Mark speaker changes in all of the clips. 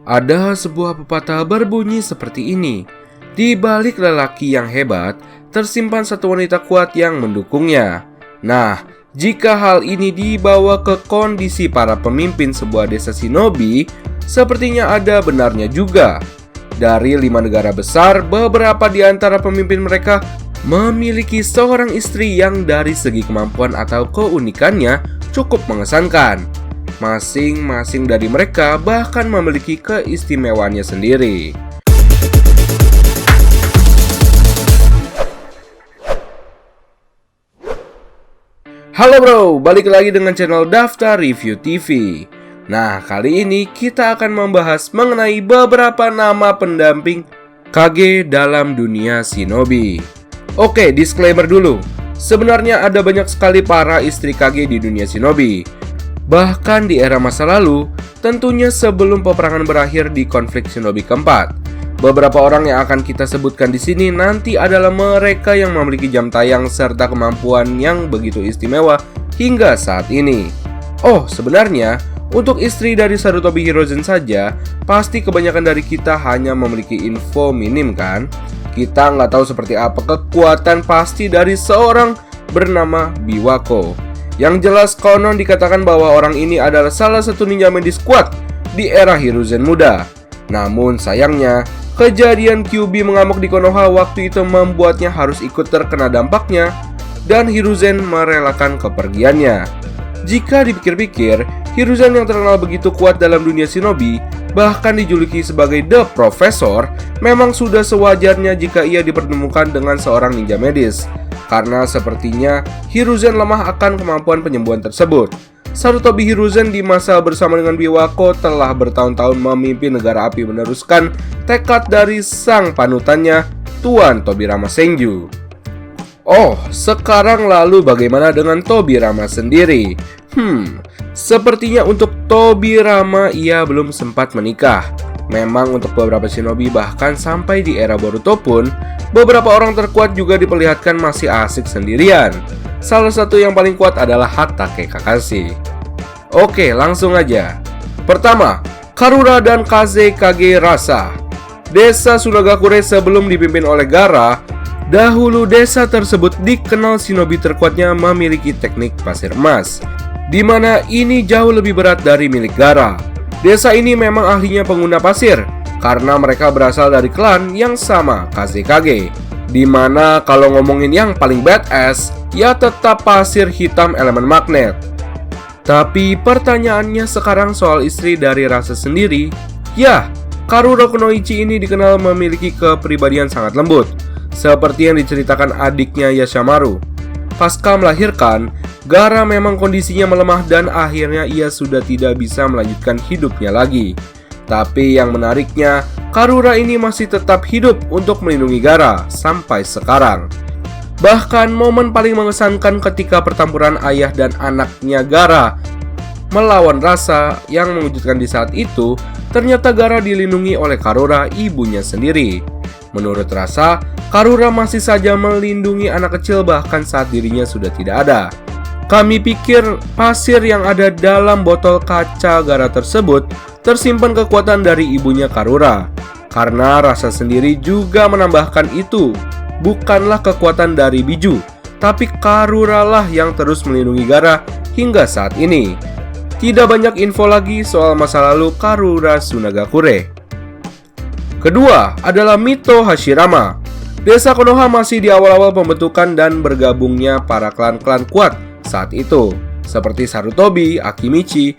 Speaker 1: Ada sebuah pepatah berbunyi seperti ini. Di balik lelaki yang hebat, tersimpan satu wanita kuat yang mendukungnya. Nah, jika hal ini dibawa ke kondisi para pemimpin sebuah desa shinobi, sepertinya ada benarnya juga. Dari 5 negara besar, beberapa di antara pemimpin mereka memiliki seorang istri yang dari segi kemampuan atau keunikannya cukup mengesankan. Masing-masing dari mereka bahkan memiliki keistimewaannya sendiri. Halo bro, balik lagi dengan channel Daftar Review TV. Nah, kali ini kita akan membahas mengenai beberapa nama pendamping Kage dalam dunia shinobi. Oke, disclaimer dulu. Sebenarnya ada banyak sekali para istri Kage di dunia shinobi. Bahkan di era masa lalu, tentunya sebelum peperangan berakhir di konflik shinobi keempat. Beberapa orang yang akan kita sebutkan di sini nanti adalah mereka yang memiliki jam tayang serta kemampuan yang begitu istimewa hingga saat ini. Oh, sebenarnya untuk istri dari Sarutobi Hiruzen saja, pasti kebanyakan dari kita hanya memiliki info minim kan? Kita nggak tahu seperti apa kekuatan pasti dari seorang bernama Biwako. Yang jelas konon dikatakan bahwa orang ini adalah salah satu ninja medis kuat di era Hiruzen muda. Namun sayangnya, kejadian Kyuubi mengamuk di Konoha waktu itu membuatnya harus ikut terkena dampaknya dan Hiruzen merelakan kepergiannya. Jika dipikir-pikir, Hiruzen yang terkenal begitu kuat dalam dunia shinobi, bahkan dijuluki sebagai The Professor, memang sudah sewajarnya jika ia dipertemukan dengan seorang ninja medis. Karena sepertinya Hiruzen lemah akan kemampuan penyembuhan tersebut. Sarutobi Hiruzen di masa bersama dengan Biwako telah bertahun-tahun memimpin negara api meneruskan tekad dari sang panutannya, Tuan Tobirama Senju. Oh, sekarang lalu bagaimana dengan Tobirama sendiri? Sepertinya untuk Tobirama ia belum sempat menikah. Memang untuk beberapa shinobi bahkan sampai di era Boruto pun, beberapa orang terkuat juga diperlihatkan masih asik sendirian. Salah satu yang paling kuat adalah Hatake Kakashi. Oke, langsung aja. Pertama, Karura dan Kaze Kage Rasa. Desa Sunagakure sebelum dipimpin oleh Gaara, dahulu desa tersebut dikenal shinobi terkuatnya memiliki teknik pasir emas, di mana ini jauh lebih berat dari milik Gaara. Desa ini memang ahlinya pengguna pasir, karena mereka berasal dari klan yang sama, Kazekage. Dimana kalau ngomongin yang paling badass, ya tetap pasir hitam elemen magnet. Tapi pertanyaannya sekarang soal istri dari Rasa sendiri. Ya, Karura Kunoichi ini dikenal memiliki kepribadian sangat lembut, seperti yang diceritakan adiknya Yashamaru. Pasca melahirkan, Gaara memang kondisinya melemah dan akhirnya ia sudah tidak bisa melanjutkan hidupnya lagi. Tapi yang menariknya, Karura ini masih tetap hidup untuk melindungi Gaara sampai sekarang. Bahkan momen paling mengesankan ketika pertempuran ayah dan anaknya Gaara melawan Rasa yang mengejutkan di saat itu, ternyata Gaara dilindungi oleh Karura, ibunya sendiri. Menurut Rasa, Karura masih saja melindungi anak kecil bahkan saat dirinya sudah tidak ada. Kami pikir pasir yang ada dalam botol kaca Gaara tersebut tersimpan kekuatan dari ibunya Karura. Karena Rasa sendiri juga menambahkan itu bukanlah kekuatan dari Biju, tapi Karura lah yang terus melindungi Gaara hingga saat ini. Tidak banyak info lagi soal masa lalu Karura Sunagakure. Kedua adalah Mito Hashirama. Desa Konoha masih di awal-awal pembentukan dan bergabungnya para klan-klan kuat saat itu, seperti Sarutobi, Akimichi,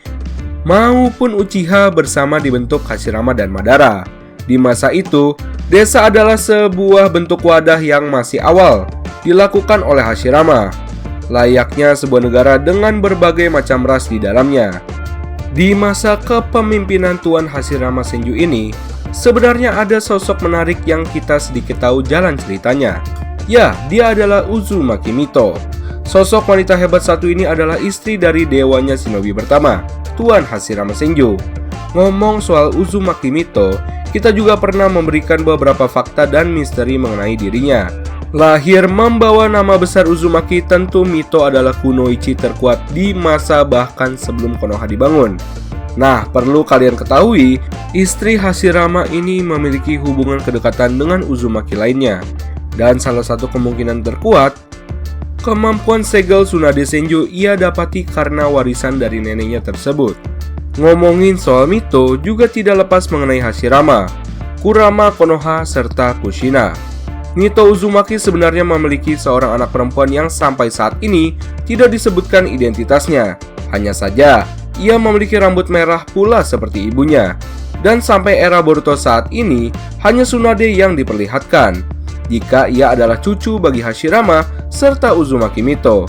Speaker 1: maupun Uchiha bersama dibentuk Hashirama dan Madara. Di masa itu, desa adalah sebuah bentuk wadah yang masih awal dilakukan oleh Hashirama, layaknya sebuah negara dengan berbagai macam ras di dalamnya. Di masa kepemimpinan Tuan Hashirama Senju ini, sebenarnya ada sosok menarik yang kita sedikit tahu jalan ceritanya. Ya, dia adalah Uzumaki Mito. Sosok wanita hebat satu ini adalah istri dari dewanya shinobi pertama, Tuan Hashirama Senju. Ngomong soal Uzumaki Mito, kita juga pernah memberikan beberapa fakta dan misteri mengenai dirinya. Lahir membawa nama besar Uzumaki, tentu Mito adalah kunoichi terkuat di masa bahkan sebelum Konoha dibangun. Nah, perlu kalian ketahui, istri Hashirama ini memiliki hubungan kedekatan dengan Uzumaki lainnya. Dan salah satu kemungkinan terkuat, kemampuan segel Tsunade Senju ia dapati karena warisan dari neneknya tersebut. Ngomongin soal Mito juga tidak lepas mengenai Hashirama, Kurama Konoha, serta Kushina. Mito Uzumaki sebenarnya memiliki seorang anak perempuan yang sampai saat ini tidak disebutkan identitasnya. Hanya saja, ia memiliki rambut merah pula seperti ibunya. Dan sampai era Boruto saat ini, hanya Tsunade yang diperlihatkan, jika ia adalah cucu bagi Hashirama serta Uzumaki Mito.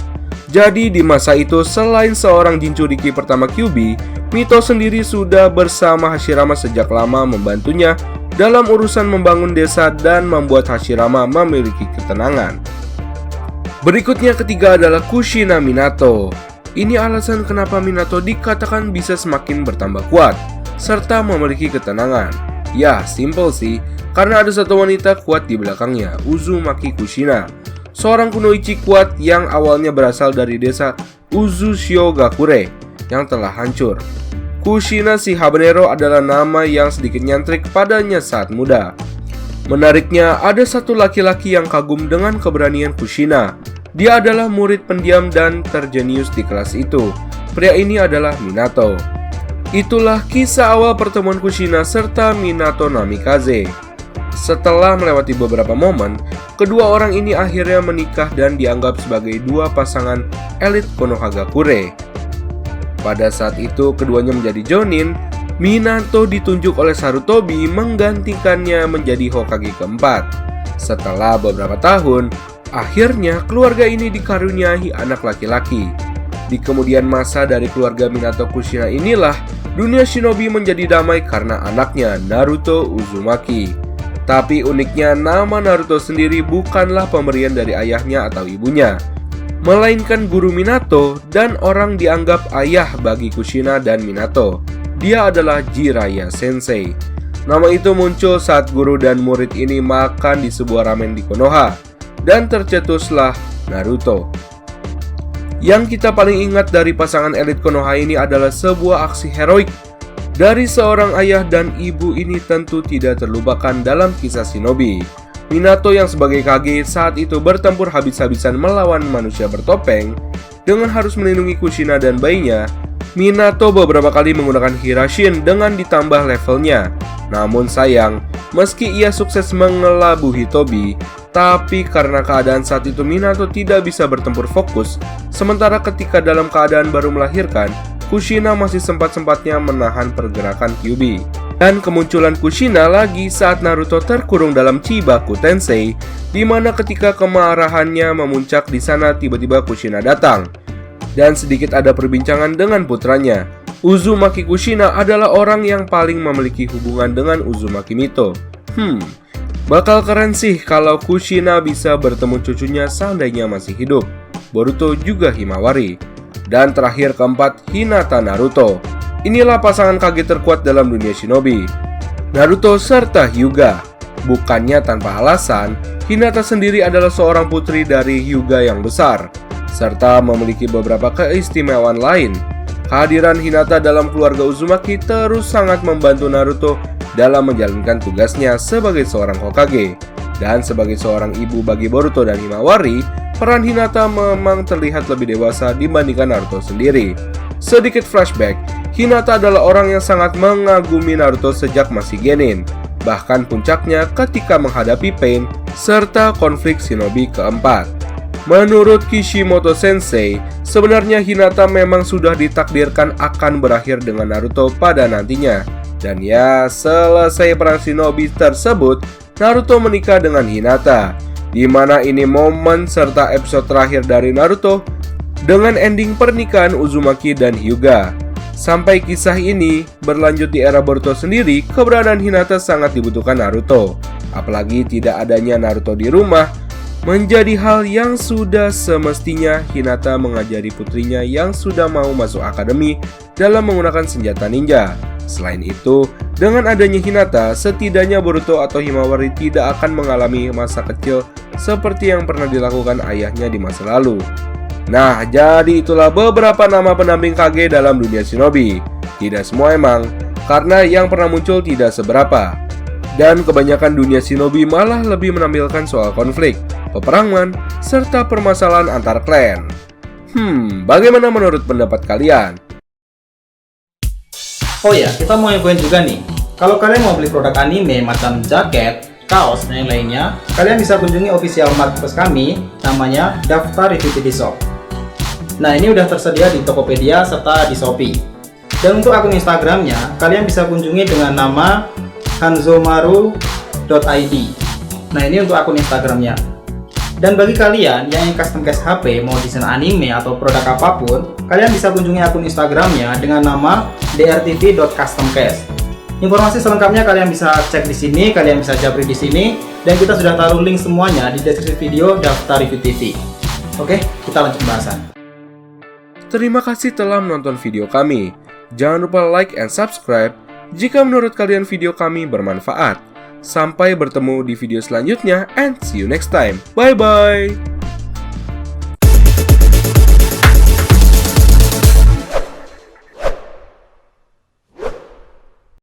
Speaker 1: Jadi di masa itu, selain seorang Jinchuriki pertama Kyuubi, Mito sendiri sudah bersama Hashirama sejak lama, membantunya dalam urusan membangun desa dan membuat Hashirama memiliki ketenangan. Berikutnya ketiga adalah Kushina Minato. Ini alasan kenapa Minato dikatakan bisa semakin bertambah kuat serta memiliki ketenangan. Ya, simple sih, karena ada satu wanita kuat di belakangnya, Uzumaki Kushina, seorang kunoichi kuat yang awalnya berasal dari desa Uzushio-gakure yang telah hancur. Kushina si habanero adalah nama yang sedikit nyentrik padanya saat muda. Menariknya, ada satu laki-laki yang kagum dengan keberanian Kushina. Dia adalah murid pendiam dan terjenius di kelas itu. Pria ini adalah Minato. Itulah kisah awal pertemuan Kushina serta Minato Namikaze. Setelah melewati beberapa momen, kedua orang ini akhirnya menikah dan dianggap sebagai dua pasangan elit Konohagakure. Pada saat itu keduanya menjadi jonin. Minato ditunjuk oleh Sarutobi menggantikannya menjadi Hokage keempat. Setelah beberapa tahun, akhirnya keluarga ini dikaruniai anak laki-laki. Di kemudian masa dari keluarga Minato Kushina inilah dunia shinobi menjadi damai karena anaknya Naruto Uzumaki. Tapi uniknya, nama Naruto sendiri bukanlah pemberian dari ayahnya atau ibunya, melainkan guru Minato dan orang dianggap ayah bagi Kushina dan Minato. Dia adalah Jiraiya Sensei. Nama itu muncul saat guru dan murid ini makan di sebuah ramen di Konoha, dan tercetuslah Naruto. Yang kita paling ingat dari pasangan elit Konoha ini adalah sebuah aksi heroik dari seorang ayah dan ibu. Ini tentu tidak terlupakan dalam kisah shinobi. Minato yang sebagai Kage saat itu bertempur habis-habisan melawan manusia bertopeng dengan harus melindungi Kushina dan bayinya. Minato beberapa kali menggunakan Hirashin dengan ditambah levelnya. Namun sayang, meski ia sukses mengelabuhi Tobi, tapi karena keadaan saat itu Minato tidak bisa bertempur fokus. Sementara ketika dalam keadaan baru melahirkan, Kushina masih sempat-sempatnya menahan pergerakan Kyuubi. Dan kemunculan Kushina lagi saat Naruto terkurung dalam Chibaku Tensei, di mana ketika kemarahannya memuncak di sana tiba-tiba Kushina datang. Dan sedikit ada perbincangan dengan putranya. Uzumaki Kushina adalah orang yang paling memiliki hubungan dengan Uzumaki Mito. Bakal keren sih kalau Kushina bisa bertemu cucunya seandainya masih hidup, Boruto juga Himawari. Dan terakhir keempat, Hinata Naruto. Inilah pasangan Kage terkuat dalam dunia shinobi, Naruto serta Hyuga. Bukannya tanpa alasan, Hinata sendiri adalah seorang putri dari Hyuga yang besar, serta memiliki beberapa keistimewaan lain. Kehadiran Hinata dalam keluarga Uzumaki terus sangat membantu Naruto dalam menjalankan tugasnya sebagai seorang Hokage. Dan sebagai seorang ibu bagi Boruto dan Himawari, peran Hinata memang terlihat lebih dewasa dibandingkan Naruto sendiri. Sedikit flashback, Hinata adalah orang yang sangat mengagumi Naruto sejak masih genin. Bahkan puncaknya ketika menghadapi Pain serta konflik shinobi keempat. Menurut Kishimoto Sensei, sebenarnya Hinata memang sudah ditakdirkan akan berakhir dengan Naruto pada nantinya. Dan ya, selesai perang shinobi tersebut, Naruto menikah dengan Hinata, di mana ini momen serta episode terakhir dari Naruto dengan ending pernikahan Uzumaki dan Hyuga. Sampai kisah ini berlanjut di era Boruto sendiri, keberadaan Hinata sangat dibutuhkan Naruto. Apalagi tidak adanya Naruto di rumah, menjadi hal yang sudah semestinya Hinata mengajari putrinya yang sudah mau masuk akademi dalam menggunakan senjata ninja. Selain itu, dengan adanya Hinata, setidaknya Boruto atau Himawari tidak akan mengalami masa kecil seperti yang pernah dilakukan ayahnya di masa lalu. Nah, jadi itulah beberapa nama pendamping Kage dalam dunia shinobi. Tidak semua emang, karena yang pernah muncul tidak seberapa. Dan kebanyakan dunia shinobi malah lebih menampilkan soal konflik, peperangan, serta permasalahan antar klan. Bagaimana menurut pendapat kalian?
Speaker 2: Oh ya, kita mau infoin juga nih. Kalau kalian mau beli produk anime macam jaket, kaos, dan yang lainnya, kalian bisa kunjungi official marketplace kami, namanya Daftar Review TV Shop. Nah, ini udah tersedia di Tokopedia serta di Shopee. Dan untuk akun Instagramnya, kalian bisa kunjungi dengan nama hanzomaru.id. Nah, ini untuk akun Instagramnya. Dan bagi kalian yang ingin custom case HP, mau desain anime atau produk apapun, kalian bisa kunjungi akun Instagramnya dengan nama drtv.customcase. Informasi selengkapnya kalian bisa cek di sini, kalian bisa japri di sini, dan kita sudah taruh link semuanya di deskripsi video Daftar Review TV. Oke, kita lanjut pembahasan.
Speaker 1: Terima kasih telah menonton video kami. Jangan lupa like and subscribe jika menurut kalian video kami bermanfaat. Sampai bertemu di video selanjutnya and see you next time. Bye bye.